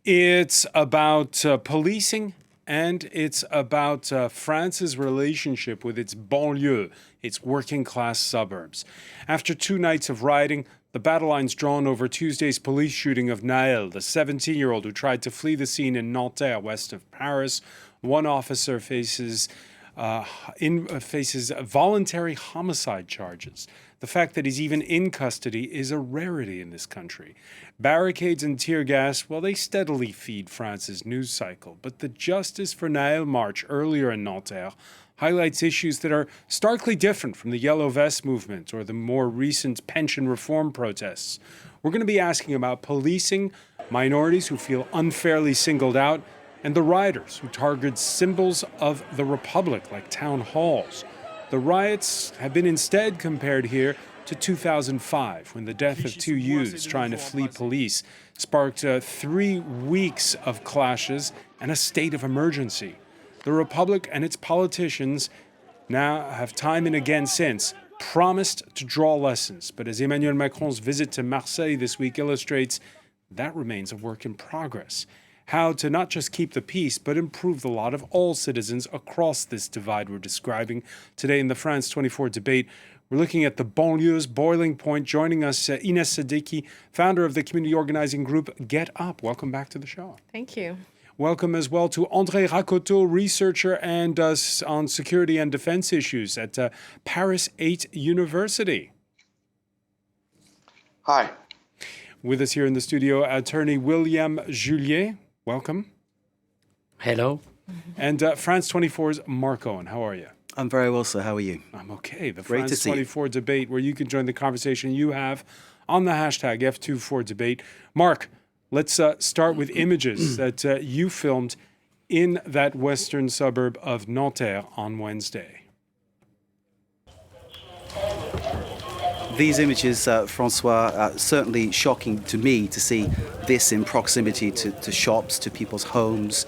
It's about policing, and it's about France's relationship with its banlieue, its working class suburbs. After 2 nights of rioting, the battle line's drawn over Tuesday's police shooting of Nael, the 17-year-old who tried to flee the scene in Nanterre, west of Paris. One officer faces voluntary homicide charges. The fact that he's even in custody is a rarity in this country. Barricades and tear gas, well, they steadily feed France's news cycle. But the Justice for Nael march earlier in Nanterre highlights issues that are starkly different from the Yellow Vest movement or the more recent pension reform protests. We're going to be asking about policing, minorities who feel unfairly singled out, and the rioters who target symbols of the Republic like town halls. The riots have been instead compared here to 2005, when the death of two youths trying to flee police sparked 3 weeks of clashes and a state of emergency. The Republic and its politicians now have time and again since promised to draw lessons. But as Emmanuel Macron's visit to Marseille this week illustrates, that remains a work in progress. How to not just keep the peace, but improve the lot of all citizens across this divide we're describing today in the France 24 debate. We're looking at the Banlieues boiling point. Joining us, Ines Siddiqui, founder of the community organizing group Get Up. Welcome back to the show. Thank you. Welcome as well to André Racoteau, researcher and on security and defense issues at Paris 8 University. Hi. With us here in the studio, attorney William Juliet. Welcome. Hello. And France 24's Mark Owen. How are you? I'm very well, sir. How are you? I'm okay. The Great France to see 24 debate, where you can join the conversation you have on the hashtag F24debate. Mark, let's start with images that you filmed in that western suburb of Nanterre on Wednesday. These images, Francois, are certainly shocking to me to see this in proximity to shops, to people's homes,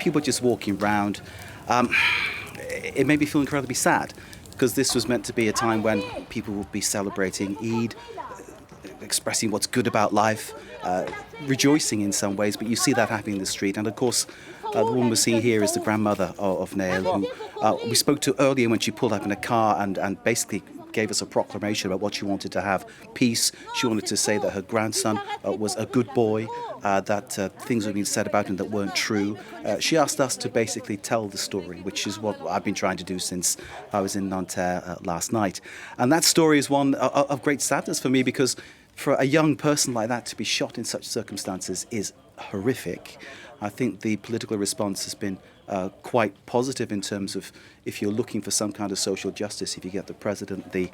people just walking around. It made me feel incredibly sad, because this was meant to be a time when people would be celebrating Eid, expressing what's good about life, rejoicing in some ways, but you see that happening in the street. And of course, the woman we're seeing here is the grandmother of Nael, who we spoke to earlier when she pulled up in a car and basically gave us a proclamation about what she wanted to have: peace. She wanted to say that her grandson was a good boy, that things were being said about him that weren't true. She asked us to basically tell the story, which is what I've been trying to do since I was in Nanterre last night. And that story is one of great sadness for me, because for a young person like that to be shot in such circumstances is horrific. I think the political response has been quite positive in terms of, if you're looking for some kind of social justice, if you get the president, the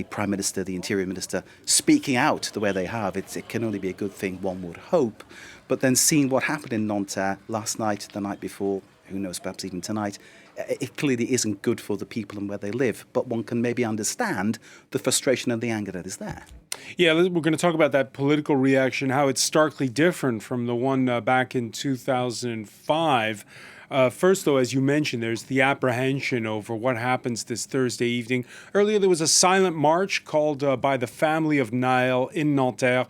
prime minister, the interior minister speaking out the way they have, it can only be a good thing, one would hope. But then seeing what happened in Nanterre last night, the night before, who knows, perhaps even tonight, it clearly isn't good for the people and where they live. But one can maybe understand the frustration and the anger that is there. Yeah, we're going to talk about that political reaction, how it's starkly different from the one back in 2005. First, though, as you mentioned, there's the apprehension over what happens this Thursday evening. Earlier, there was a silent march called by the family of Nael in Nanterre.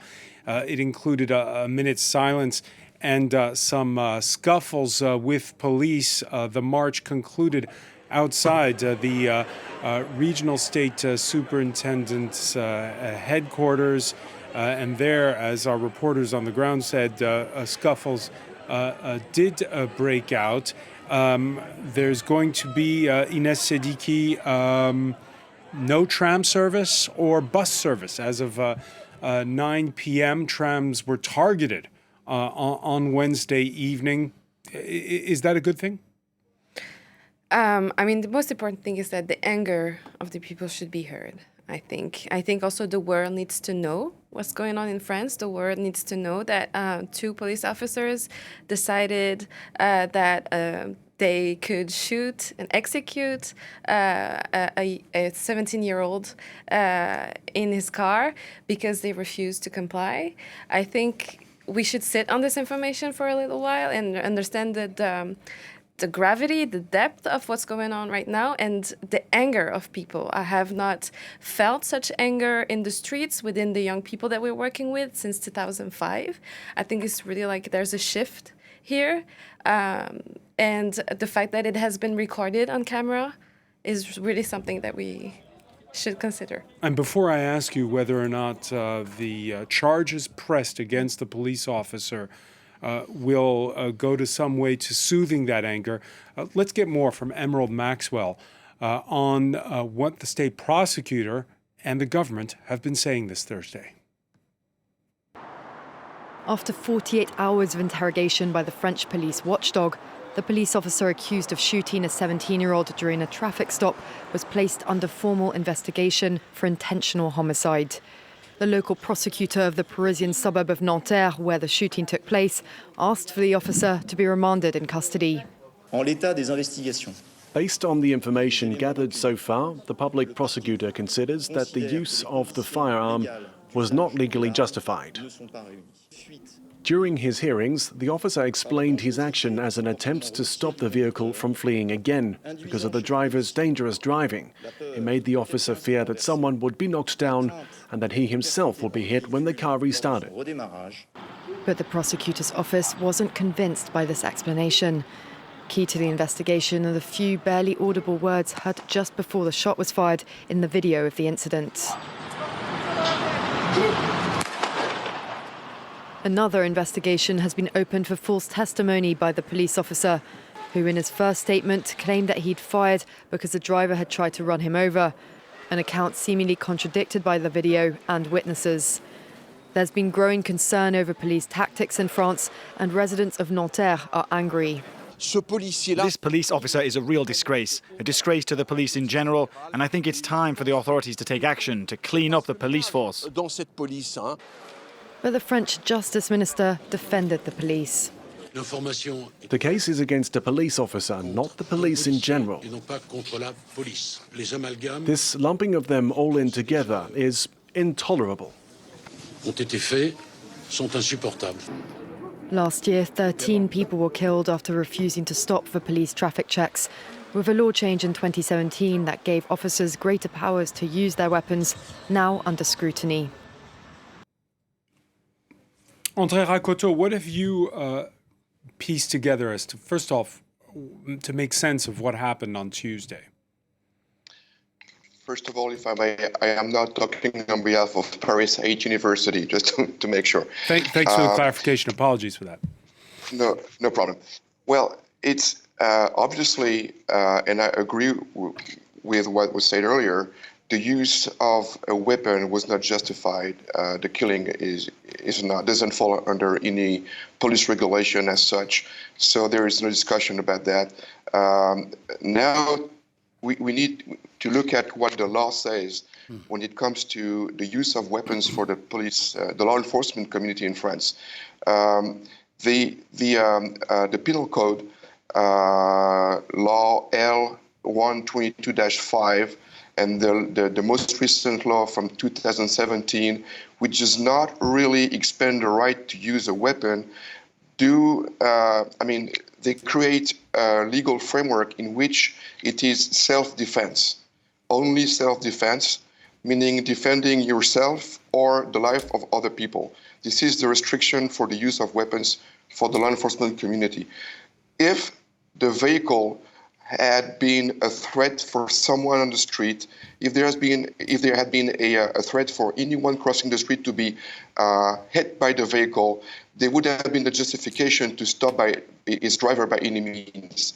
It included a minute's silence and some scuffles with police. The march concluded outside the regional state superintendent's headquarters. And there, as our reporters on the ground said, scuffles did break out. There's going to be, Ines Siddiqui, no tram service or bus service. As of 9 p.m., trams were targeted on Wednesday evening. Is that a good thing? I mean, the most important thing is that the anger of the people should be heard, I think. I think also the world needs to know what's going on in France. The world needs to know that 2 police officers decided that they could shoot and execute a 17-year-old in his car because they refused to comply. I think we should sit on this information for a little while and understand that the gravity, the depth of what's going on right now, and the anger of people. I have not felt such anger in the streets within the young people that we're working with since 2005. I think it's really like there's a shift here. And the fact that it has been recorded on camera is really something that we should consider. And before I ask you whether or not the charges pressed against the police officer will go to some way to soothing that anger, let's get more from Emerald Maxwell on what the state prosecutor and the government have been saying this Thursday. After 48 hours of interrogation by the French police watchdog, the police officer accused of shooting a 17-year-old during a traffic stop was placed under formal investigation for intentional homicide. The local prosecutor of the Parisian suburb of Nanterre, where the shooting took place, asked for the officer to be remanded in custody. En l'état des investigations. Based on the information gathered so far, the public prosecutor considers that the use of the firearm was not legally justified. During his hearings, the officer explained his action as an attempt to stop the vehicle from fleeing again because of the driver's dangerous driving. He made the officer fear that someone would be knocked down and that he himself would be hit when the car restarted. But the prosecutor's office wasn't convinced by this explanation. Key to the investigation are the few barely audible words heard just before the shot was fired in the video of the incident. Another investigation has been opened for false testimony by the police officer, who in his first statement claimed that he'd fired because the driver had tried to run him over, an account seemingly contradicted by the video and witnesses. There's been growing concern over police tactics in France, and residents of Nanterre are angry. This police officer is a real disgrace to the police in general, and I think it's time for the authorities to take action to clean up the police force. But the French Justice Minister defended the police. The case is against a police officer, not the police in general. This lumping of them all in together is intolerable. Last year, 13 people were killed after refusing to stop for police traffic checks. With a law change in 2017 that gave officers greater powers to use their weapons, now under scrutiny. André Rakoto, what have you pieced together as to, first off, to make sense of what happened on Tuesday? First of all, if I may, I am not talking on behalf of Paris 8 University, just to make sure. Thanks for the clarification. Apologies for that. No problem. Well, it's obviously, and I agree with what was said earlier, the use of a weapon was not justified. The killing doesn't fall under any police regulation as such. So there is no discussion about that. Now we need to look at what the law says when it comes to the use of weapons for the police, the law enforcement community in France. The penal code, law L 122-5, and the most recent law from 2017, which does not really expand the right to use a weapon, they create a legal framework in which it is self-defense, only self-defense, meaning defending yourself or the life of other people. This is the restriction for the use of weapons for the law enforcement community. If the vehicle had been a threat for someone on the street, if there had been a threat for anyone crossing the street to be hit by the vehicle, there would have been the justification to stop his driver by any means.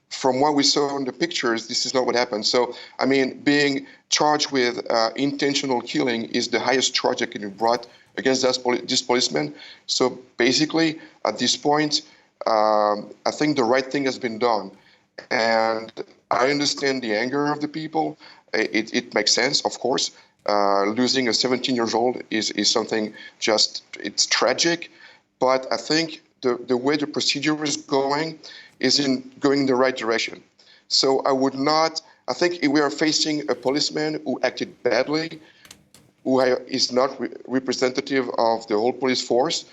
From what we saw in the pictures, this is not what happened. So, being charged with intentional killing is the highest charge that can be brought against this policeman. So basically, at this point, I think the right thing has been done. And I understand the anger of the people. It makes sense, of course. Losing a 17-year-old is something it's tragic. But I think the way the procedure is going is going in the right direction. So I think we are facing a policeman who acted badly. is not representative of the whole police force.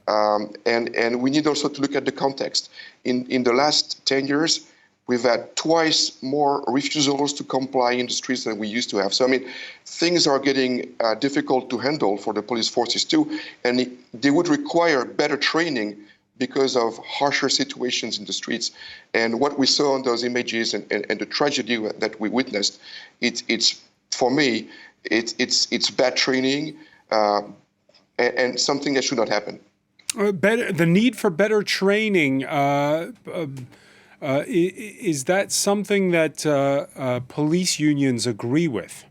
And we need also to look at the context. In the last 10 years, we've had twice more refusals to comply in the streets than we used to have. So, I mean, things are getting difficult to handle for the police forces too, and they would require better training because of harsher situations in the streets. And what we saw on those images and the tragedy that we witnessed, it's for me, it's bad training and something that should not happen. The need for better training, is that something that police unions agree with?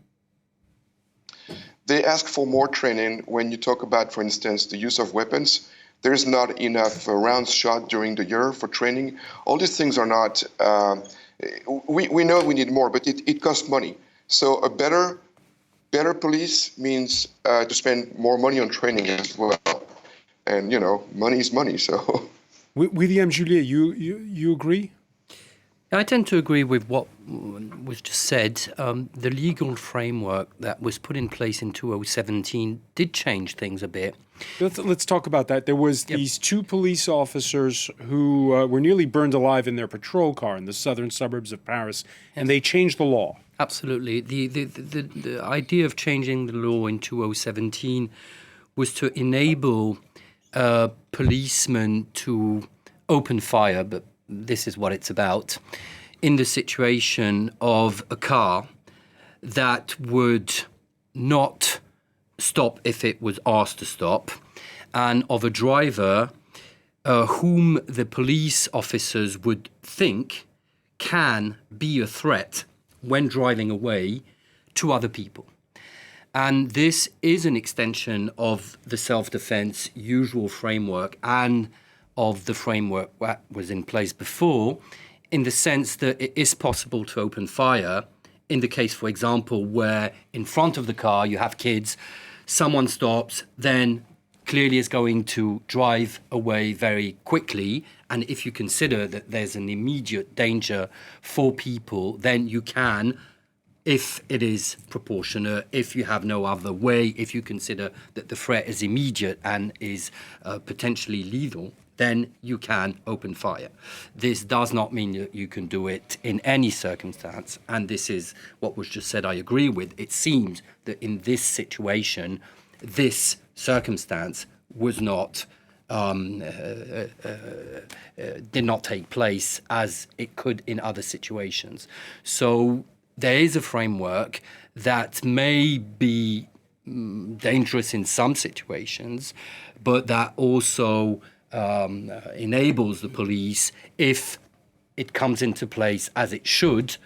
They ask for more training when you talk about, for instance, the use of weapons. There's not enough rounds shot during the year for training. All these things are not, we know we need more, but it costs money. So a better police means to spend more money on training as well. And, you know, money is money, so. William Juliet, you agree? I tend to agree with what was just said. The legal framework that was put in place in 2017 did change things a bit. Let's talk about that. There was these two police officers who were nearly burned alive in their patrol car in the southern suburbs of Paris, and they changed the law. Absolutely. The idea of changing the law in 2017 was to enable policemen to open fire, but this is what it's about, in the situation of a car that would not stop if it was asked to stop, and of a driver whom the police officers would think can be a threat when driving away to other people. And this is an extension of the self-defense usual framework and of the framework that was in place before, in the sense that it is possible to open fire in the case, for example, where in front of the car you have kids, someone stops, then clearly is going to drive away very quickly. And if you consider that there's an immediate danger for people, then you can, if it is proportionate, if you have no other way, if you consider that the threat is immediate and is potentially lethal, then you can open fire. This does not mean that you can do it in any circumstance. And this is what was just said, I agree with. It seems that in this situation, this circumstance was not, did not take place as it could in other situations. So there is a framework that may be dangerous in some situations, but that also enables the police, if it comes into place as it should,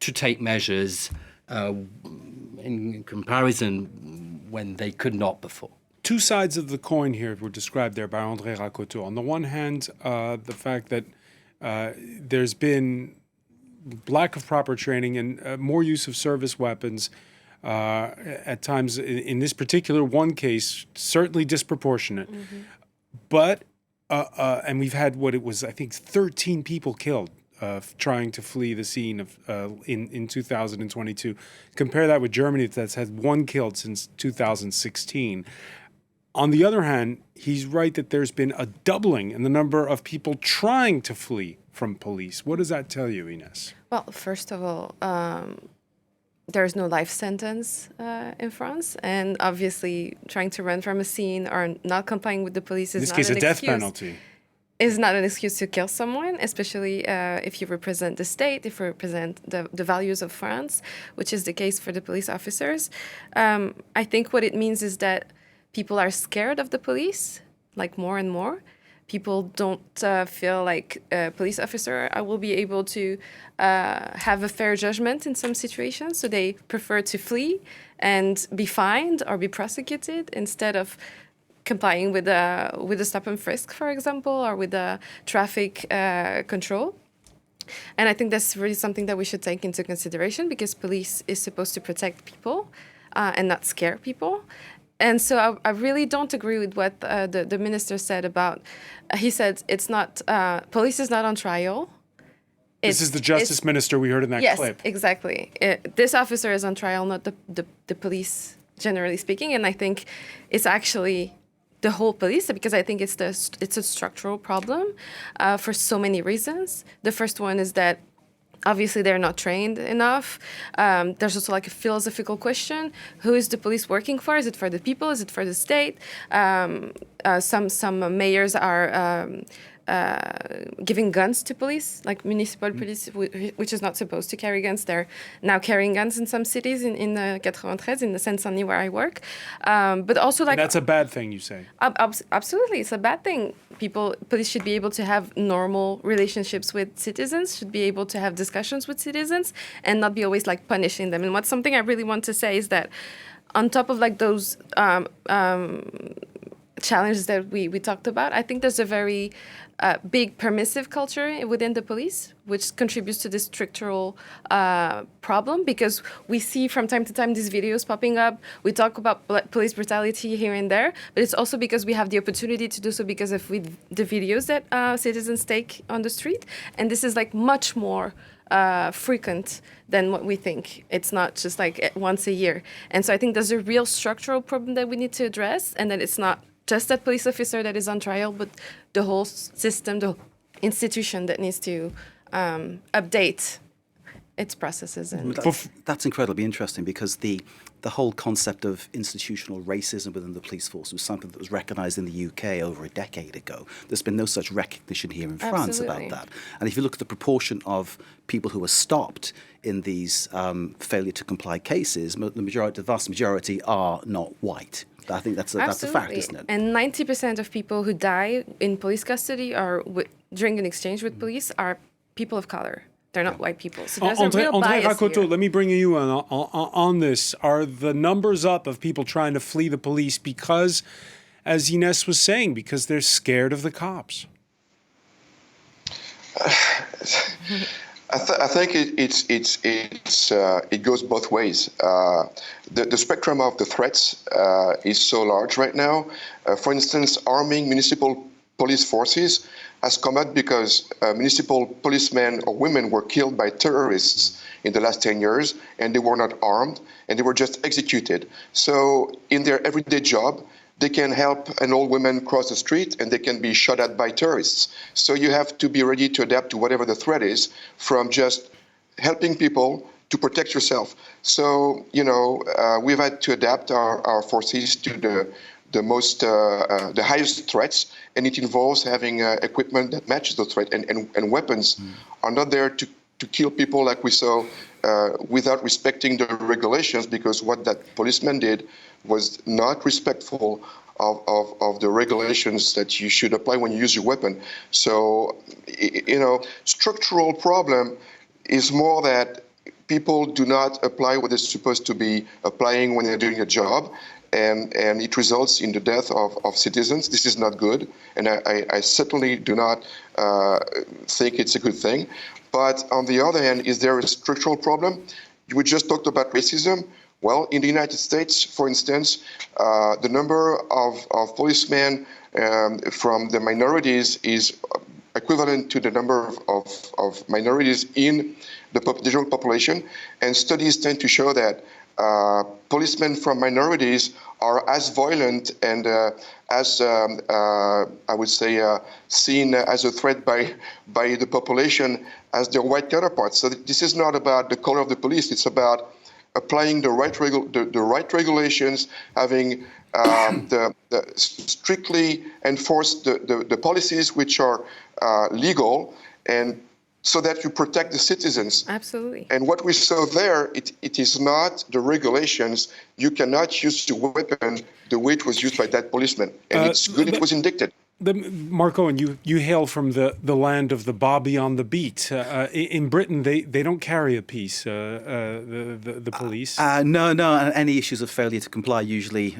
to take measures in comparison when they could not before. Two sides of the coin here were described there by André Racoteau. On the one hand, the fact that there's been lack of proper training and more use of service weapons at times, in this particular one case, certainly disproportionate. Mm-hmm. But and we've had what it was, I think, 13 people killed trying to flee the scene of in 2022. Compare that with Germany, that's had one killed since 2016. On the other hand, he's right that there's been a doubling in the number of people trying to flee from police. What does that tell you, Ines? Well, first of all, there's no life sentence in France, and obviously trying to run from a scene or not complying with the police is not an excuse. In this case, a death penalty. Is not an excuse to kill someone, especially if you represent the state, if you represent the values of France, which is the case for the police officers. I think what it means is that people are scared of the police, like more and more. People don't feel like a police officer will be able to have a fair judgment in some situations, so they prefer to flee and be fined or be prosecuted instead of complying with a stop and frisk, for example, or with a traffic control. And I think that's really something that we should take into consideration, because police is supposed to protect people and not scare people. And so I really don't agree with what the minister said about, he said it's not, police is not on trial. This is the justice minister we heard in that clip. Yes, exactly. This officer is on trial, not the police generally speaking. And I think it's actually the whole police, because I think it's a structural problem for so many reasons. The first one is that obviously they're not trained enough. There's also like a philosophical question: who is the police working for? Is it for the people? Is it for the state? Some mayors are giving guns to police, like municipal police, which is not supposed to carry guns. They're now carrying guns in some cities in 93, in the Seine-Saint-Denis where I work. But also, like, And that's a bad thing, you say? Absolutely, it's a bad thing. Police should be able to have normal relationships with citizens, should be able to have discussions with citizens, and not be always like punishing them. And what's something I really want to say is that on top of like those challenges that we talked about, I think there's a very big permissive culture within the police, which contributes to this structural problem, because we see from time to time these videos popping up. We talk about police brutality here and there, but it's also because we have the opportunity to do so because of the videos that citizens take on the street. And this is like much more frequent than what we think. It's not just like once a year. And so I think there's a real structural problem that we need to address, and that it's not just that police officer that is on trial, but the whole system, the whole institution that needs to update its processes. And That's incredibly interesting, because the whole concept of institutional racism within the police force was something that was recognised in the UK over a decade ago. There's been no such recognition here in France about that. And if you look at the proportion of people who are stopped in these failure to comply cases, the vast majority are not white. I think that's a fact, isn't it? And 90% of people who die in police custody or during an exchange with police are people of color. They're not white people. So there's a real bias Rakoto, here. let me bring you on this. Are the numbers up of people trying to flee the police because, as Ines was saying, because they're scared of the cops? I think it goes both ways. The spectrum of the threats is so large right now. For instance, arming municipal police forces has come out because municipal policemen or women were killed by terrorists in the last 10 years, and they were not armed, and they were just executed. So in their everyday job, they can help an old woman cross the street, and they can be shot at by terrorists. So you have to be ready to adapt to whatever the threat is, from just helping people to protect yourself. So, we've had to adapt our forces to the highest threats, and it involves having equipment that matches the threat, and weapons are not there to kill people like we saw without respecting the regulations, because what that policeman did was not respectful of the regulations that you should apply when you use your weapon. So, structural problem is more that people do not apply what they're supposed to be applying when they're doing a job, and it results in the death of citizens. This is not good, and I certainly do not think it's a good thing. But on the other hand, is there a structural problem? We just talked about racism. Well, in the United States, for instance, the number of policemen from the minorities is equivalent to the number of minorities in the general population. And studies tend to show that policemen from minorities are as violent and as, I would say, seen as a threat by the population as their white counterparts. So this is not about the color of the police. It's about applying the right regulations, having strictly enforce the policies which are legal, and so that you protect the citizens. Absolutely. And what we saw there, it is not the regulations. You cannot use the weapon the way it was used by that policeman. And it's good it was indicted. Marco, and you hail from the land of the Bobby on the beat. In Britain, they don't carry a piece, the police. No. And any issues of failure to comply usually,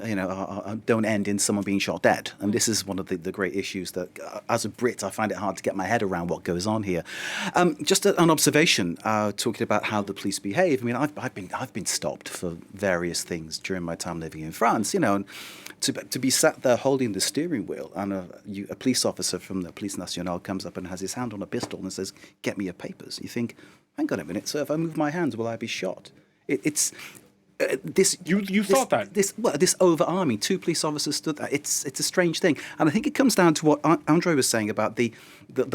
don't end in someone being shot dead. And this is one of the great issues that, as a Brit, I find it hard to get my head around what goes on here. Just an observation, talking about how the police behave. I mean, I've been stopped for various things during my time living in France. And to be sat there holding the steering wheel, and a police officer from the Police Nationale comes up and has his hand on a pistol and says, "Get me your papers." You think, hang on a minute, sir, if I move my hands, will I be shot? You thought that? This over-arming, 2 police officers stood there. It's a strange thing. And I think it comes down to what Andre was saying about the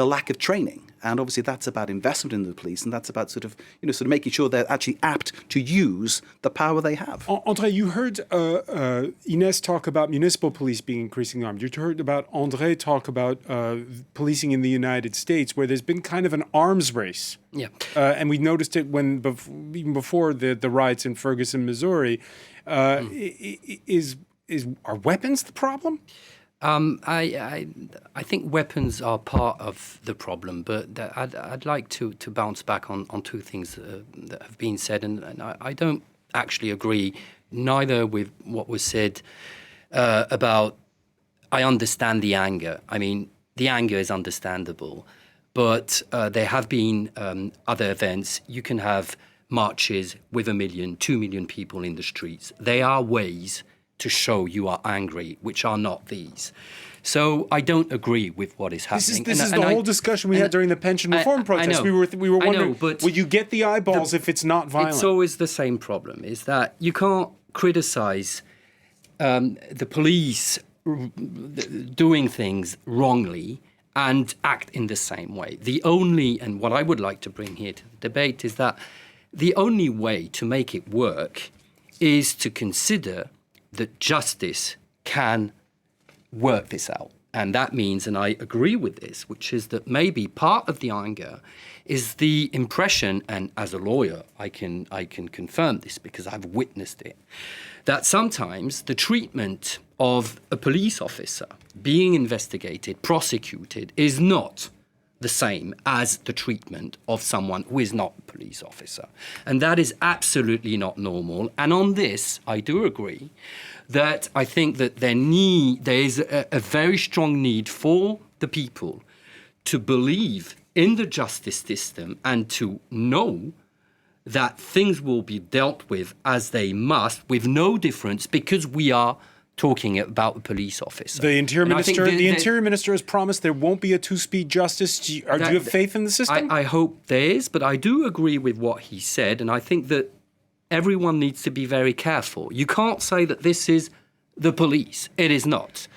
lack of training. And obviously that's about investment in the police, and that's about sort of making sure they're actually apt to use the power they have. Andre, you heard Ines talk about municipal police being increasingly armed. You heard about Andre talk about policing in the United States, where there's been kind of an arms race. Yeah. And we noticed it even before the riots in Ferguson, Missouri. Are weapons the problem? I think weapons are part of the problem, but I'd like to bounce back on 2 things that have been said, and I don't actually agree neither with what was said about. I understand the anger. I mean, the anger is understandable, but there have been other events. You can have marches with 1 million, 2 million people in the streets. There are ways to show you are angry, which are not these. So I don't agree with what is happening. This is the whole discussion we had during the pension reform protest. We were wondering, will you get the eyeballs if it's not violent? It's always the same problem, is that you can't criticize the police doing things wrongly and act in the same way. And what I would like to bring here to the debate is that the only way to make it work is to consider that justice can work this out. And that means, and I agree with this, which is that maybe part of the anger is the impression, and as a lawyer, I can confirm this because I've witnessed it, that sometimes the treatment of a police officer being investigated, prosecuted, is not the same as the treatment of someone who is not a police officer. And that is absolutely not normal. And on this, I do agree that I think that there is a very strong need for the people to believe in the justice system and to know that things will be dealt with as they must, with no difference, because we are talking about a police officer. The Interior Minister has promised there won't be a 2-speed justice. Do you have faith in the system? I hope there is, but I do agree with what he said, and I think that everyone needs to be very careful. You can't say that this is the police. It is not.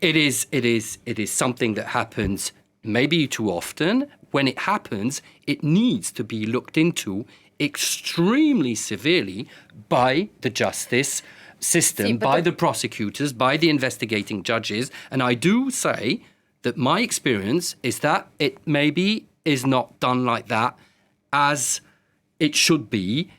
It is something that happens maybe too often. When it happens, it needs to be looked into extremely severely by the justice system, by the prosecutors, by the investigating judges. And I do say that my experience is that it maybe is not done like that as it should be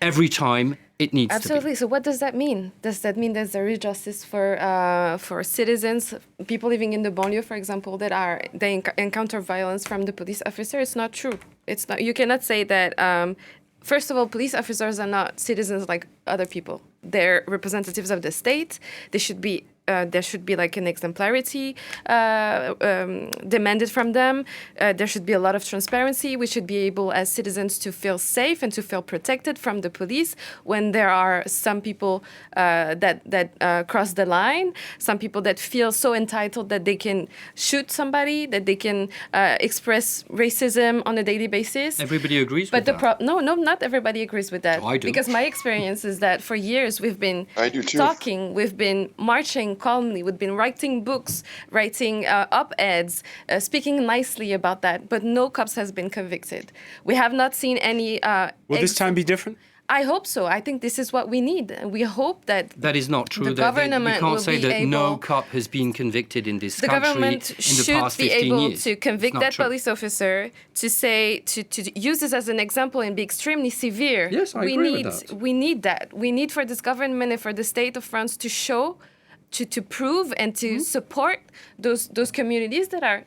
every time it needs to be. Absolutely. So what does that mean? Does that mean there's there is justice for citizens, people living in the banlieue, for example, they encounter violence from the police officer? It's not true. It's not. You cannot say that. First of all, police officers are not citizens like other people. They're representatives of the state. They should be. There should be like an exemplarity demanded from them. There should be a lot of transparency. We should be able as citizens to feel safe and to feel protected from the police when there are some people that cross the line, some people that feel so entitled that they can shoot somebody, that they can express racism on a daily basis. Everybody agrees with that. No, not everybody agrees with that. Oh, I do. Because my experience is that for years we've been talking, we've been marching calmly, we've been writing books, writing op-eds, speaking nicely about that, but no cops has been convicted. We have not seen any... Will this time be different? I hope so. I think this is what we need. We hope that that is not true. The government you can't say that able, no cop has been convicted in this the country government in the should past be 15 able years. to convict that true. police officer, to say to use this as an example and be extremely severe. Yes, I agree with that. We need that. We need for this government and for the state of France to show, to prove and to support those communities that are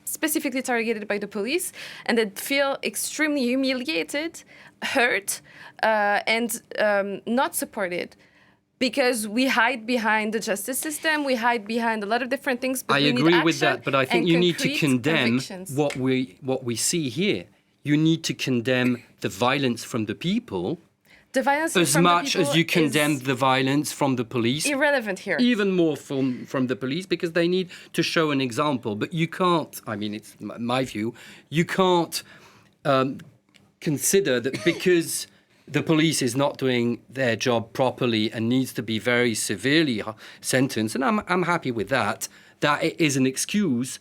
specifically targeted by the police and that feel extremely humiliated, hurt, and not supported. Because we hide behind the justice system, we hide behind a lot of different things. But I agree with that, but I think you need to condemn what we see here. You need to condemn the violence from the people. The violence as from much the people as you condemn the violence from the police. Irrelevant here. Even more from the police, because they need to show an example. But you can't, I mean, it's my view, you can't consider that because the police is not doing their job properly and needs to be very severely sentenced, and I'm happy with that, that it is an excuse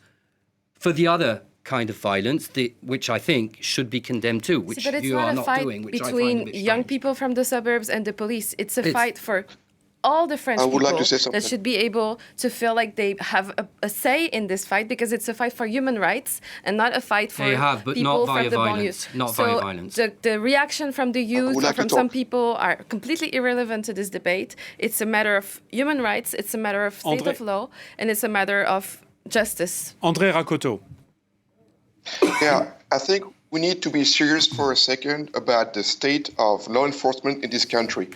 for the other kind of violence, which I think should be condemned too, which but it's you not are a not fight doing, which I find a between bit young strange. people from the suburbs and the police. It's a fight for all the French I would people like to say something. that should be able to feel like they have a say in this fight, because it's a fight for human rights and not a fight for They have, but people not via from the violence. banlieues. Not so via violence. The reaction from the youth would or like to from some talk. people are completely irrelevant to this debate. It's a matter of human rights, it's a matter of state André. of law, and it's a matter of justice. André Rakoto. Yeah, I think we need to be serious for a second about the state of law enforcement in this country.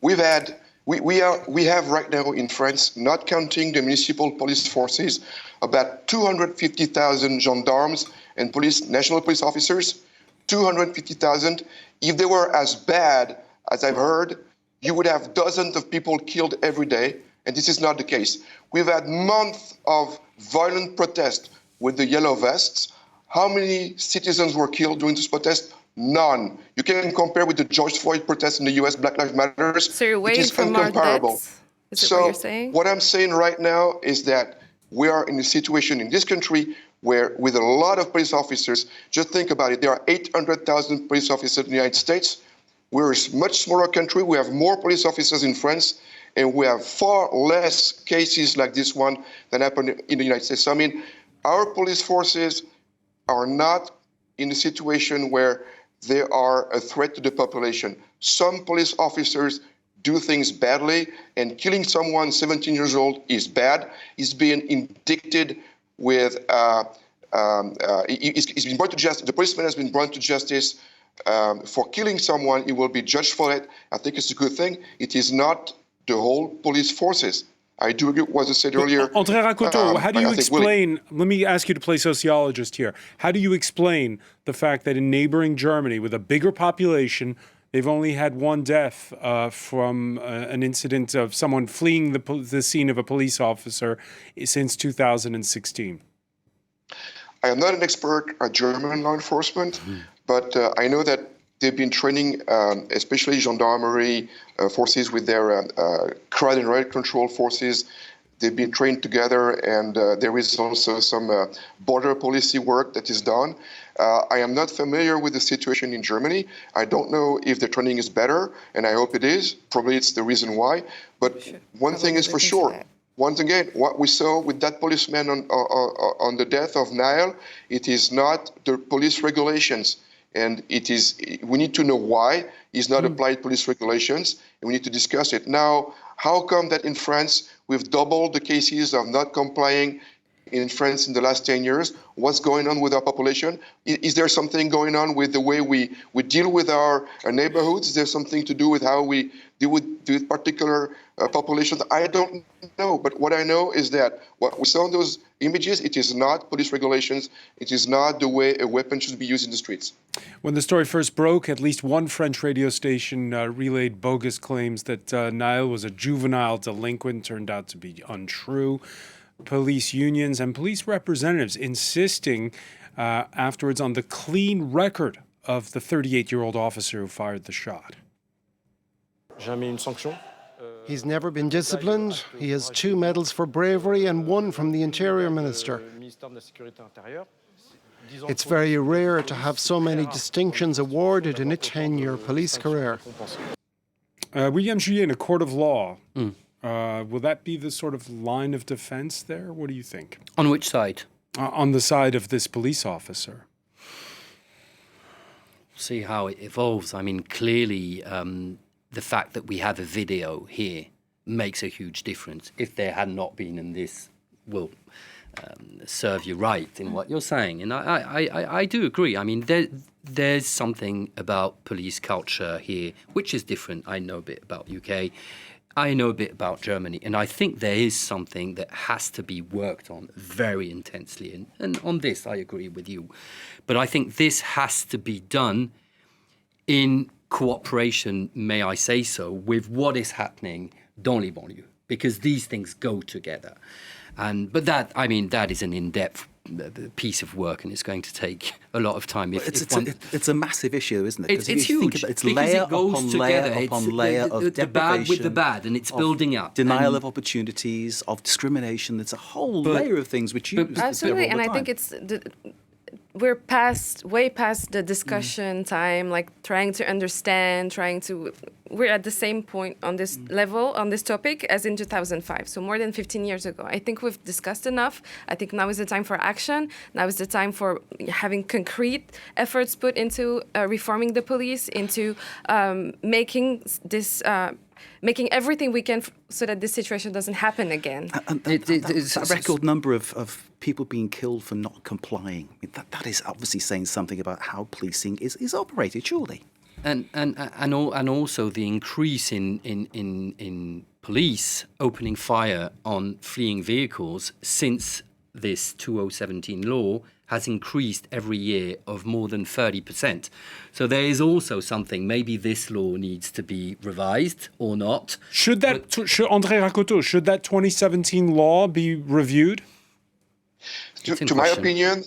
We have right now in France, not counting the municipal police forces, about 250,000 gendarmes and national police officers. 250,000. If they were as bad as I've heard, you would have dozens of people killed every day, and this is not the case. We've had months of violent protest with the yellow vests. How many citizens were killed during this protest? None. You can compare with the George Floyd protest in the US, Black Lives Matter. So you're It waiting is for more incomparable. deaths? Is it what you're saying? What I'm saying right now is that we are in a situation in this country where, with a lot of police officers, just think about it, there are 800,000 police officers in the United States. We're a much smaller country. We have more police officers in France, and we have far less cases like this one than happened in the United States. So, I mean, our police forces are not in a situation where they are a threat to the population. Some police officers do things badly, and killing someone 17 years old is bad. He's being indicted with, he's been brought to justice. The policeman has been brought to justice for killing someone. He will be judged for it. I think it's a good thing. It is not the whole police forces. I do agree with what I said earlier. André Rakoto, how do you I think explain, let me ask you to play sociologist here, how do you explain the fact that in neighboring Germany, with a bigger population, they've only had one death from an incident of someone fleeing the scene of a police officer since 2016? I am not an expert at German law enforcement, but I know that they've been training, especially gendarmerie forces with their crowd and riot control forces. They've been trained together, and there is also some border policy work that is done. I am not familiar with the situation in Germany. I don't know if the training is better, and I hope it is. Probably it's the reason why. But one thing is for sure. Once again, what we saw with that policeman on the death of Nael, it is not the police regulations. And we need to know why he's not applied police regulations, and we need to discuss it. Now, how come that in France, we've doubled the cases of not complying in France in the last 10 years? What's going on with our population? Is there something going on with the way we deal with our neighborhoods? Is there something to do with how we deal with particular populations? I don't know. But what I know is that what we saw in those images, it is not police regulations. It is not the way a weapon should be used in the streets. When the story first broke, at least one French radio station relayed bogus claims that Nael was a juvenile delinquent. Turned out to be untrue. Police unions and police representatives insisting afterwards on the clean record of the 38-year-old officer who fired the shot. He's never been disciplined. He has 2 medals for bravery and 1 from the Interior Minister. It's very rare to have so many distinctions awarded in a 10-year police career. William Juillet, in a court of law, will that be the sort of line of defense there? What do you think? On which side? On the side of this police officer. See how it evolves. I mean, clearly, the fact that we have a video here makes a huge difference. If there had not been, and this will serve you right in what you're saying. And I do agree. I mean, there's something about police culture here which is different. I know a bit about UK. I know a bit about Germany. And I think there is something that has to be worked on very intensely. And on this, I agree with you. But I think this has to be done in cooperation, may I say so, with what is happening dans les banlieues, because these things go together. But that is an in-depth piece of work, and it's going to take a lot of time. It's a massive issue, isn't it? It's huge. It's because layer it goes upon together. layer upon layer of the deprivation, bad with the bad, and it's building up. Denial of opportunities, of discrimination. It's a whole layer of things which you absolutely, and I think it's we're way past the discussion time, like trying to understand, we're at the same point on this level, on this topic, as in 2005, so more than 15 years ago. I think we've discussed enough. I think now is the time for action. Now is the time for having concrete efforts put into reforming the police, into making everything we can so that this situation doesn't happen again. And it's a record number of people being killed for not complying. I mean, that is obviously saying something about how policing is operated, surely. And also the increase in police opening fire on fleeing vehicles since this 2017 law has increased every year of more than 30%. So there is also something, maybe this law needs to be revised or not. Should André Rakoto, should that 2017 law be reviewed? To my opinion,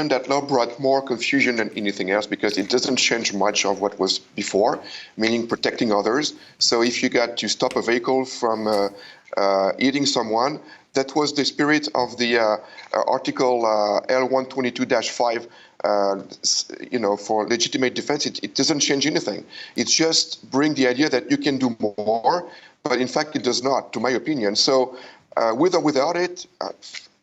that law brought more confusion than anything else because it doesn't change much of what was before, meaning protecting others. So if you got to stop a vehicle from hitting someone, that was the spirit of the Article L122-5, for legitimate defense. It doesn't change anything. It just brings the idea that you can do more, but in fact it does not, to my opinion. So with or without it,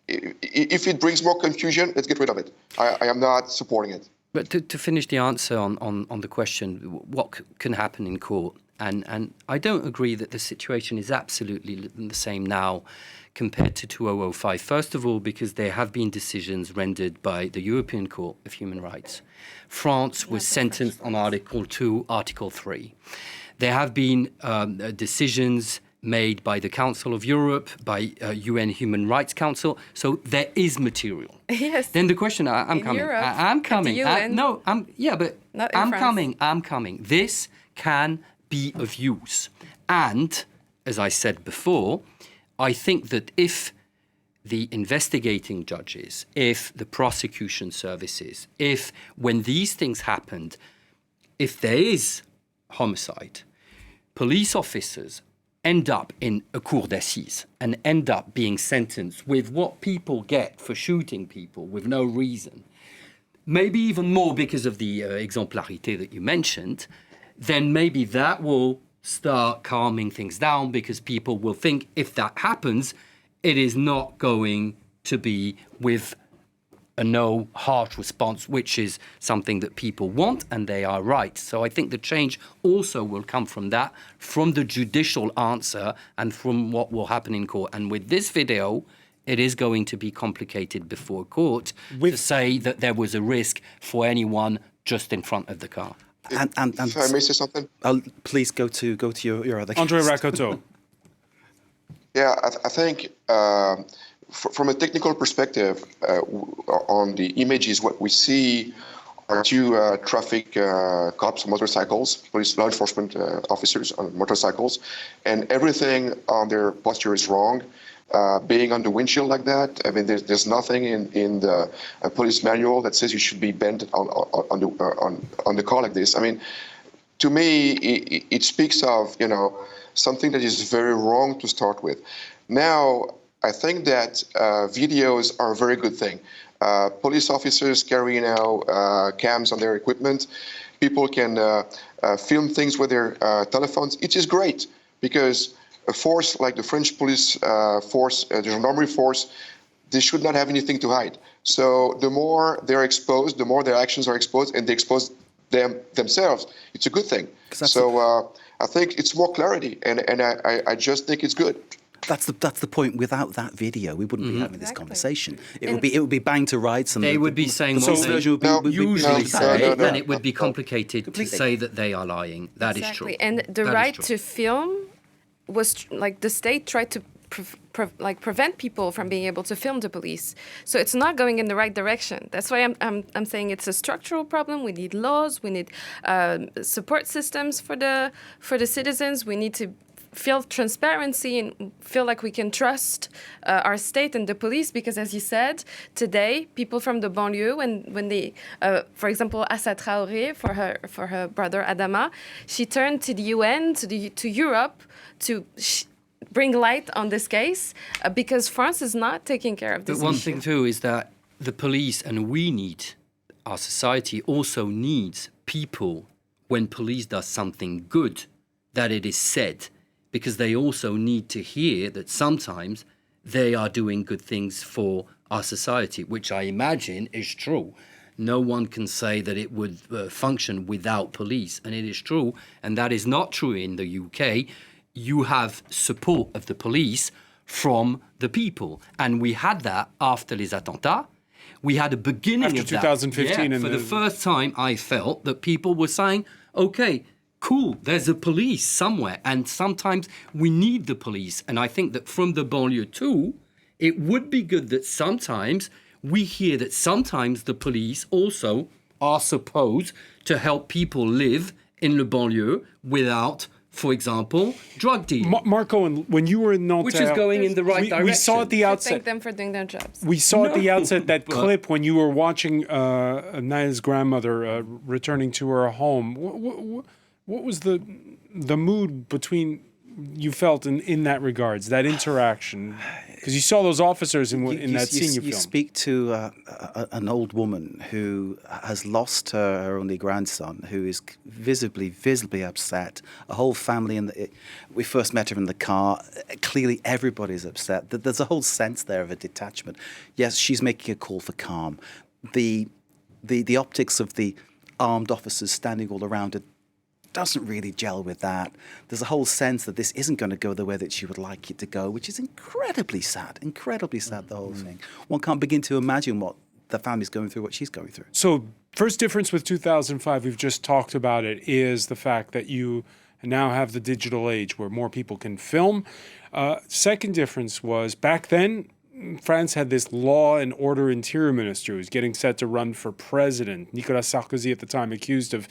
if it brings more confusion, let's get rid of it. I am not supporting it. But to finish the answer on the question, what can happen in court? And I don't agree that the situation is absolutely the same now compared to 2005. First of all, because there have been decisions rendered by the European Court of Human Rights. France was sentenced on Article 2, Article 3. There have been decisions made by the Council of Europe, by UN Human Rights Council. So there is material. Yes. Then the question, I'm coming. Europe, I'm coming. I'm coming. This can be of use. And, as I said before, I think that if the investigating judges, if the prosecution services, if when these things happened, if there is homicide, police officers end up in a cour d'assises and end up being sentenced with what people get for shooting people with no reason, maybe even more because of the exemplarité that you mentioned, then maybe that will start calming things down because people will think if that happens, it is not going to be with a no harsh response, which is something that people want, and they are right. So I think the change also will come from that, from the judicial answer, and from what will happen in court. And with this video, it is going to be complicated before court to say that there was a risk for anyone just in front of the car. And if I may say something? Please go to your other case. André Rakoto. Yeah, I think from a technical perspective, on the images, what we see are two traffic cops on motorcycles, police law enforcement officers on motorcycles, and everything on their posture is wrong. Being on the windshield like that, I mean, there's nothing in the police manual that says you should be bent on the car like this. I mean, to me, it speaks of something that is very wrong to start with. Now, I think that videos are a very good thing. Police officers carry now cams on their equipment. People can film things with their telephones. It is great because a force like the French police force, the gendarmerie force, they should not have anything to hide. So the more they're exposed, the more their actions are exposed, and they expose themselves. It's a good thing. So I think it's more clarity, and I just think it's good. That's the point. Without that video, we wouldn't be having this conversation. It would be bang to rights, and they would be saying what they usually say, and it would be complicated to say that they are lying. That is true. And the right to film was like the state tried to prevent people from being able to film the police. So it's not going in the right direction. That's why I'm saying it's a structural problem. We need laws. We need support systems for the citizens. We need to feel transparency and feel like we can trust our state and the police, because as you said, today people from the banlieue, when they, for example, Assa Traoré, for her brother Adama, she turned to the UN, to Europe, to bring light on this case, because France is not taking care of this But one issue. thing too is that the police, and our society also needs people when police does something good, that it is said, because they also need to hear that sometimes they are doing good things for our society, which I imagine is true. No one can say that it would function without police, and it is true, and that is not true in the UK. You have support of the police from the people, and we had that after les attentats. We had a beginning After of that. 2015 Yeah, and for the first time, I felt that people were saying, okay, cool, there's a police somewhere. And sometimes we need the police. And I think that from the banlieue too, it would be good that sometimes we hear that sometimes the police also are supposed to help people live in the banlieue without, for example, drug dealing. Marco, when you were in Nanterre, Which is going in the right direction. We saw at the outset. Thank them for doing their jobs. We saw at the outset that clip when you were watching Nael's grandmother returning to her home. What was the mood between you felt in that regards, that interaction? Because you saw those officers in that scene you filmed. You speak to an old woman who has lost her only grandson, who is visibly upset. A whole family we first met her in the car. Clearly, everybody's upset. There's a whole sense there of a detachment. Yes, she's making a call for calm. The optics of the armed officers standing all around her doesn't really gel with that. There's a whole sense that this isn't going to go the way that she would like it to go, which is incredibly sad, the whole thing. One can't begin to imagine what the family's going through, what she's going through. So first difference with 2005, we've just talked about it, is the fact that you now have the digital age where more people can film. Second difference was back then, France had this law and order interior minister who was getting set to run for president. Nicolas Sarkozy at the time accused of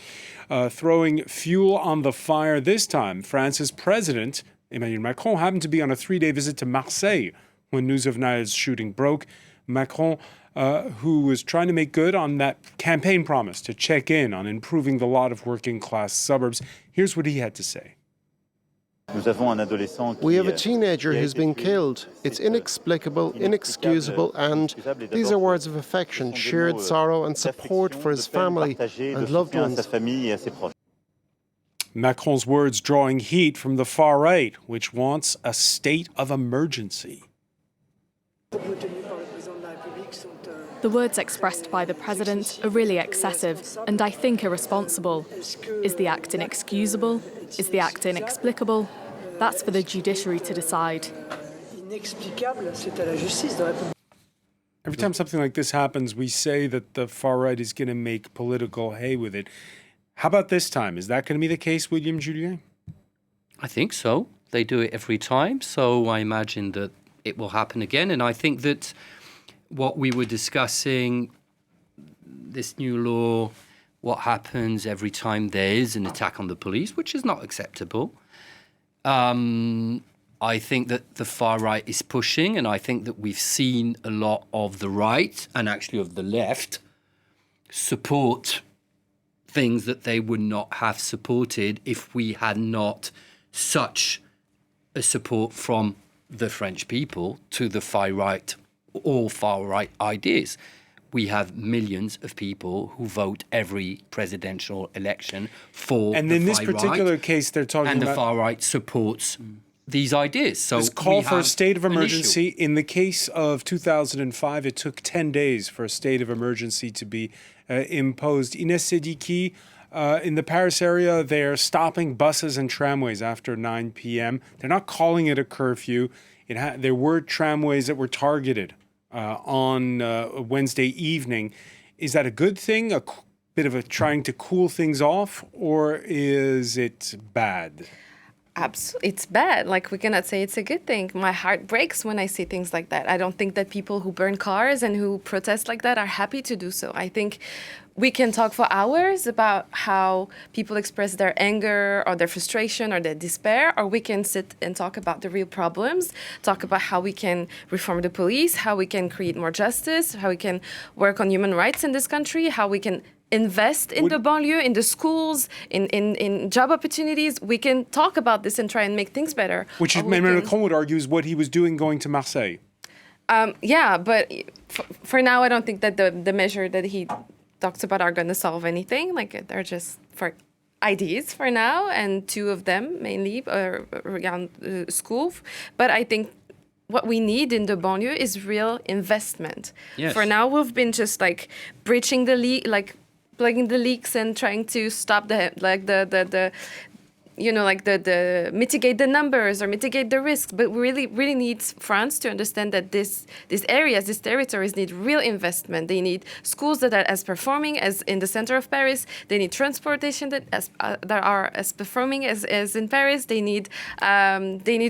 throwing fuel on the fire. This time, France's president, Emmanuel Macron, happened to be on a 3-day visit to Marseille when news of Nael's shooting broke. Macron, who was trying to make good on that campaign promise to check in on improving the lot of working-class suburbs. Here's what he had to say. We have a teenager who's been killed. It's inexplicable, inexcusable, and these are words of affection, shared sorrow and support for his family and loved ones. Macron's words drawing heat from the far right, which wants a state of emergency. The words expressed by the president are really excessive and I think irresponsible. Is the act inexcusable? Is the act inexplicable? That's for the judiciary to decide. Every time something like this happens, we say that the far right is going to make political hay with it. How about this time? Is that going to be the case, William Julien? I think so. They do it every time, so I imagine that it will happen again. And I think that what we were discussing, this new law, what happens every time there is an attack on the police, which is not acceptable. I think that the far right is pushing, and I think that we've seen a lot of the right, and actually of the left, support things that they would not have supported if we had not such a support from the French people to the far right, all far right ideas. We have millions of people who vote every presidential election for and the in this far particular right, case, they're talking and about... the far right supports these ideas. So this call for a state of an emergency. issue. In the case of 2005, it took 10 days for a state of emergency to be imposed. Ines Sediki, in the Paris area, they're stopping buses and tramways after 9 p.m. They're not calling it a curfew. There were tramways that were targeted on Wednesday evening. Is that a good thing, a bit of a trying to cool things off, or is it bad? Absolutely, it's bad. Like, we cannot say it's a good thing. My heart breaks when I see things like that. I don't think that people who burn cars and who protest like that are happy to do so. I think we can talk for hours about how people express their anger or their frustration or their despair, or we can sit and talk about the real problems, talk about how we can reform the police, how we can create more justice, how we can work on human rights in this country, how we can invest in the banlieue, in the schools, in job opportunities. We can talk about this and try and make things better. Which Emmanuel Macron would argue is what he was doing going to Marseille. Yeah, but for now, I don't think that the measure that he talks about are going to solve anything. Like, they're just for ideas for now, and 2 of them mainly around school. But I think what we need in the banlieue is real investment. Yes. For now, we've been just like breaching the leak, like plugging the leaks and trying to stop the mitigate the numbers or mitigate the risks. But we really need France to understand that these areas, these territories need real investment. They need schools that are as performing as in the center of Paris. They need transportation that are as performing as in Paris. They need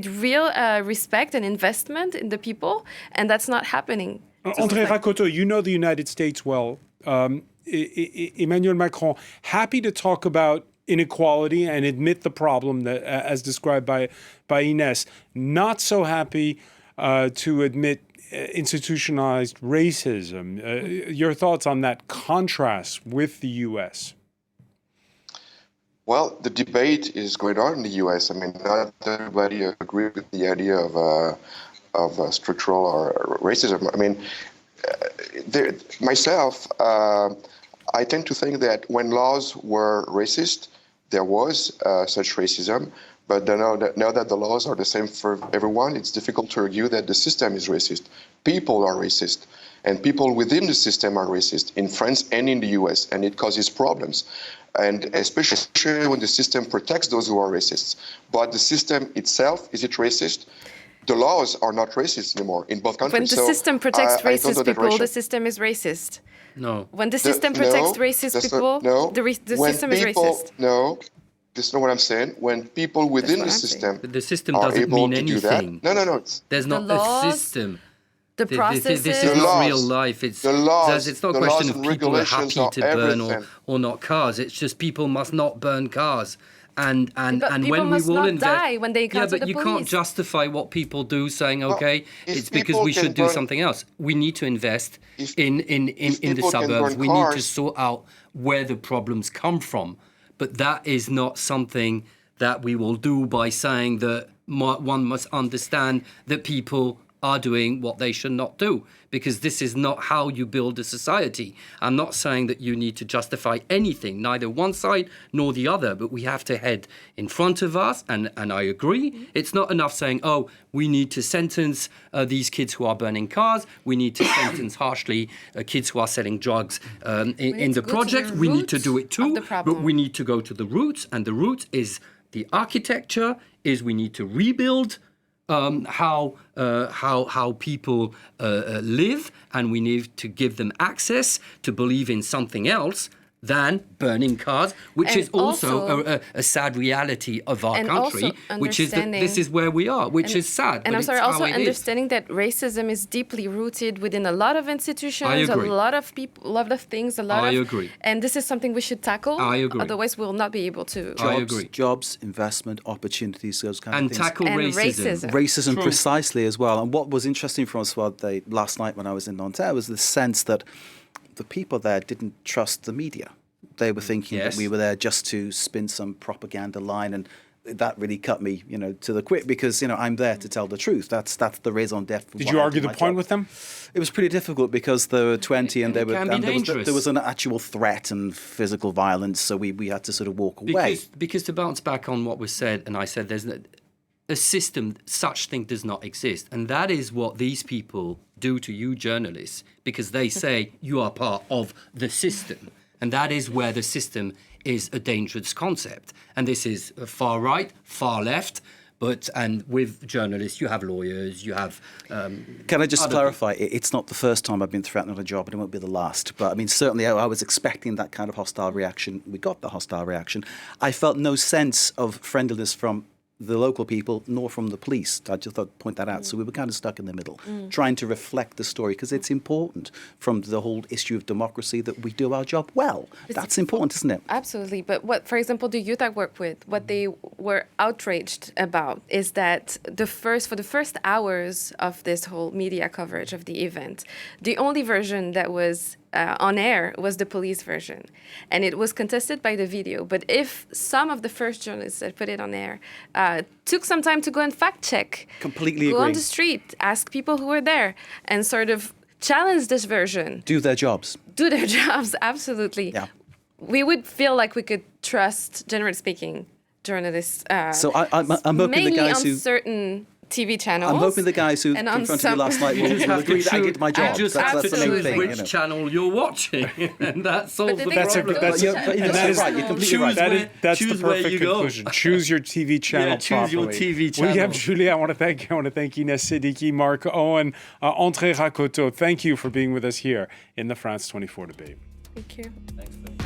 real respect and investment in the people, and that's not happening. André Rakoto, you know the United States well. Emmanuel Macron, happy to talk about inequality and admit the problem that, as described by Inès. Not so happy to admit institutionalized racism. Your thoughts on that contrast with the U.S.? Well, the debate is going on in the U.S. I mean, not everybody agrees with the idea of structural or racism. I mean, myself, I tend to think that when laws were racist, there was such racism. But now that the laws are the same for everyone, it's difficult to argue that the system is racist. People are racist, and people within the system are racist in France and in the US, and it causes problems. And especially when the system protects those who are racists. But the system itself, is it racist? The laws are not racist anymore in both countries. When the system protects racist people, the system is racist. No. When the system protects racist people, the system is racist. No, that's not what I'm saying. When people within the system doesn't mean anything. No. There's not a system. The processes. This is not real life. It's not a question of people are happy to burn or not cars. It's just people must not burn cars. And when we will invest, die when they come to the but you police. can't justify what people do, saying it's because we should do something else. We need to invest in the suburbs. We need to sort out where the problems come from. But that is not something that we will do by saying that one must understand that people are doing what they should not do, because this is not how you build a society. I'm not saying that you need to justify anything, neither one side nor the other, but we have to head in front of us, and I agree. It's not enough saying, we need to sentence these kids who are burning cars, we need to sentence harshly kids who are selling drugs in the project. We need to do it too, but we need to go to the roots, and the root is the architecture, is we need to rebuild how people live, and we need to give them access to believe in something else than burning cars, which is also a sad reality of our country, which is that this is where we are, which is sad. And I'm sorry, also understanding that racism is deeply rooted within a lot of institutions, a lot of people, a lot of things, I agree. And this is something we should tackle. I agree. Otherwise, we'll not be able to. I agree. Jobs, investment, opportunities, those kind of things. And tackle racism. Racism precisely as well. And what was interesting, Francois, last night when I was in Nanterre was the sense that the people there didn't trust the media. They were thinking that we were there just to spin some propaganda line, and that really cut me, to the quick, because I'm there to tell the truth. That's the raison d'être. Did you argue the point with them? It was pretty difficult because there were 20, and there was an actual threat and physical violence, so we had to sort of walk away. Because to bounce back on what was said, and I said there's a system, such thing does not exist, and that is what these people do to you journalists, because they say you are part of the system. And that is where the system is a dangerous concept. And this is far right, far left, and with journalists, you have lawyers, you have... Can I just clarify? It's not the first time I've been threatened on a job, and it won't be the last. But I mean, certainly I was expecting that kind of hostile reaction. We got the hostile reaction. I felt no sense of friendliness from the local people nor from the police. I just thought to point that out. So we were kind of stuck in the middle, trying to reflect the story, because it's important from the whole issue of democracy that we do our job well. That's important, isn't it? Absolutely. But what, for example, the youth I work with, what they were outraged about is that for the first hours of this whole media coverage of the event, the only version that was on air was the police version. And it was contested by the video. But if some of the first journalists that put it on air took some time to go and fact check, Completely go agree. on the street, ask people who were there, and sort of challenge this version. Do their jobs. Do their jobs, absolutely. Yeah. We would feel like we could trust, generally speaking, journalists. So I'm hoping mainly the guys on who... certain TV channels. I'm hoping the guys who and on confronted me some- last night will agree that I did my job. You just That's have the to main choose thing. which You know. channel you're watching, and that solves the thing That's problem. But you're right. You're completely right. That's the choose where perfect you go. conclusion. Choose your TV channel Yeah, choose your properly. TV channel. We have Julie. I want to thank Inès Siddiqui, Mark Owen, André Rakoto. Thank you for being with us here in the France 24 debate. Thank you.